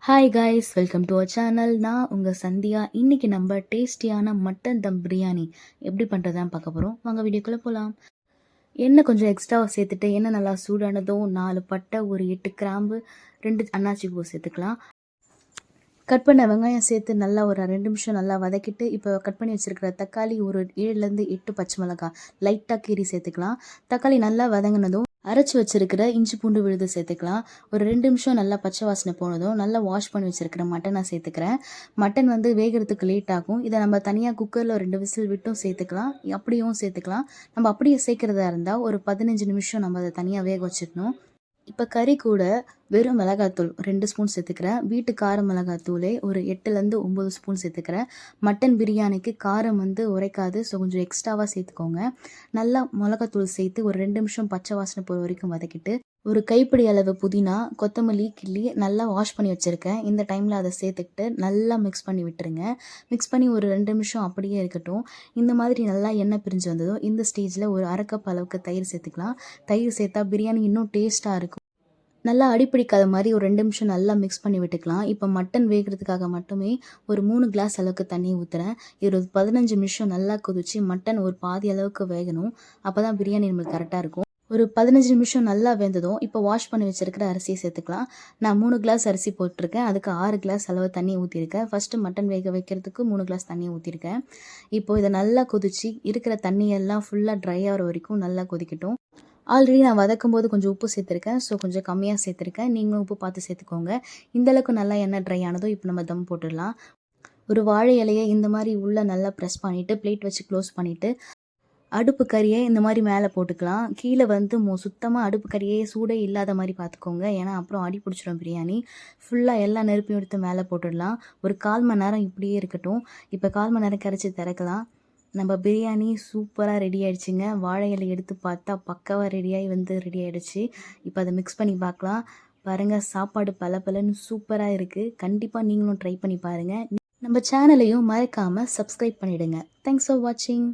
Hi guys, welcome to our channel. நான் உங்கள் சந்தியா. இன்றைக்கி நம்ம டேஸ்டியான மட்டன் தம் பிரியாணி எப்படி பண்ணுறதான் பார்க்க போகிறோம். வாங்க வீடியோக்குள்ளே போகலாம். எண்ணெய் கொஞ்சம் எக்ஸ்ட்ராவாக சேர்த்துட்டு எண்ணெய் நல்லா சூடானதும் 4 பட்டை, ஒரு 8 கிராம்பு, 2 அன்னாச்சி பூ சேர்த்துக்கலாம். கட் பண்ண வெங்காயம் சேர்த்து நல்லா ஒரு 2 நிமிஷம் நல்லா வதக்கிட்டு, இப்போ கட் பண்ணி வச்சுருக்கிற தக்காளி ஒரு 7லேருந்து 8 பச்சை மிளகாய் லைட்டாக கீரி சேர்த்துக்கலாம். தக்காளி நல்லா வதங்கினதும் அரைச்சி வச்சுருக்கிற இஞ்சி பூண்டு விழுது சேர்த்துக்கலாம். ஒரு 2 நிமிஷம் நல்லா பச்சை வாசனை போனதும் நல்லா வாஷ் பண்ணி வச்சுருக்கிற மட்டனை சேர்த்துக்கிறேன். மட்டன் லேட் ஆகும். இதை நம்ம தனியாக குக்கரில் 2 விசில் விட்டும் சேர்த்துக்கலாம், அப்படியும் சேர்த்துக்கலாம். நம்ம அப்படியே சேர்க்குறதா இருந்தால் ஒரு 15 நிமிஷம் நம்ம அதை தனியாக வேக வச்சிடணும். இப்போ கறி கூட வெறும் மிளகாத்தூள் 2 ஸ்பூன் சேர்த்துக்கிறேன். வீட்டு கார மிளகாத்தூளே ஒரு 8லேருந்து 9 ஸ்பூன் சேர்த்துக்கிறேன். மட்டன் பிரியாணிக்கு காரம் உரைக்காது, ஸோ கொஞ்சம் எக்ஸ்ட்ராவாக சேர்த்துக்கோங்க. நல்லா மிளகாத்தூள் சேர்த்து ஒரு 2 நிமிஷம் பச்சை வாசனை போகிற வரைக்கும் வதக்கிட்டு, ஒரு கைப்பிடி அளவு புதினா, கொத்தமல்லி கிள்ளி நல்லா வாஷ் பண்ணி வச்சுருக்கேன். இந்த டைமில் அதை சேர்த்துக்கிட்டு நல்லா மிக்ஸ் பண்ணி விட்டுருங்க. மிக்ஸ் பண்ணி ஒரு 2 நிமிஷம் அப்படியே இருக்கட்டும். இந்த மாதிரி நல்லா எண்ணெய் பிரிஞ்சு வந்ததும் இந்த ஸ்டேஜில் ஒரு 1/2 கப் அளவுக்கு தயிர் சேர்த்துக்கலாம். தயிர் சேர்த்தா பிரியாணி இன்னும் டேஸ்ட்டாக இருக்கும். நல்லா அடிப்பிடிக்காத மாதிரி ஒரு 2 நிமிஷம் நல்லா மிக்ஸ் பண்ணி விட்டுக்கலாம். இப்போ மட்டன் வேகிறதுக்காக மட்டுமே ஒரு 3 கிளாஸ் அளவுக்கு தண்ணி ஊற்றுறேன். இது ஒரு 15 நிமிஷம் நல்லா கொதிச்சு மட்டன் ஒரு பாதி அளவுக்கு வேகணும். அப்போ தான் பிரியாணி நம்மளுக்கு கரெக்டாக இருக்கும். ஒரு 15 நிமிஷம் நல்லா வெந்ததும் இப்போ வாஷ் பண்ணி வச்சுருக்கிற அரிசியை சேர்த்துக்கலாம். நான் 3 கிளாஸ் அரிசி போட்டிருக்கேன். அதுக்கு 6 கிளாஸ் அளவு தண்ணி ஊற்றிருக்கேன். ஃபஸ்ட்டு மட்டன் வேக வைக்கிறதுக்கு 3 கிளாஸ் தண்ணி ஊற்றிருக்கேன். இப்போது இதை நல்லா கொதிச்சு இருக்கிற தண்ணியெல்லாம் ஃபுல்லாக ட்ரை ஆகிற வரைக்கும் நல்லா கொதிக்கட்டும். ஆல்ரெடி நான் வதக்கும் போது கொஞ்சம் உப்பு சேர்த்துருக்கேன், ஸோ கொஞ்சம் கம்மியாக சேர்த்துருக்கேன். நீங்களும் உப்பு பார்த்து சேர்த்துக்கோங்க. இந்தளவுக்கு நல்லா எண்ணெய் ட்ரை ஆனதும் இப்போ நம்ம தம் போட்டுடலாம். ஒரு வாழை இலையை இந்த மாதிரி உள்ளே நல்லா ப்ரெஸ் பண்ணிவிட்டு பிளேட் வச்சு க்ளோஸ் பண்ணிவிட்டு அடுப்பு கறியை இந்த மாதிரி மேலே போட்டுக்கலாம். கீழே சுத்தமாக அடுப்பு கறியே சூடே இல்லாத மாதிரி பார்த்துக்கோங்க, ஏன்னா அப்புறம் அடி பிடிச்சிடும் பிரியாணி. ஃபுல்லாக எல்லா நெருப்பையும் எடுத்து மேலே போட்டுடலாம். ஒரு 1/4 மணி நேரம் இப்படியே இருக்கட்டும். இப்போ 1/4 மணி நேரம் கரைச்சி திறக்கலாம். நம்ம பிரியாணி சூப்பராக ரெடி ஆகிடுச்சிங்க. வாழை இலை எடுத்து பார்த்தா பக்காவாக ரெடி ஆகிடுச்சு. இப்போ அதை மிக்ஸ் பண்ணி பார்க்கலாம். பாருங்கள், சாப்பாடு பலன்னு சூப்பராக இருக்குது. கண்டிப்பாக நீங்களும் ட்ரை பண்ணி பாருங்கள். நம்ம சேனலையும் மறக்காமல் சப்ஸ்கிரைப் பண்ணிவிடுங்க. தேங்க்ஸ் ஃபார் வாட்சிங்.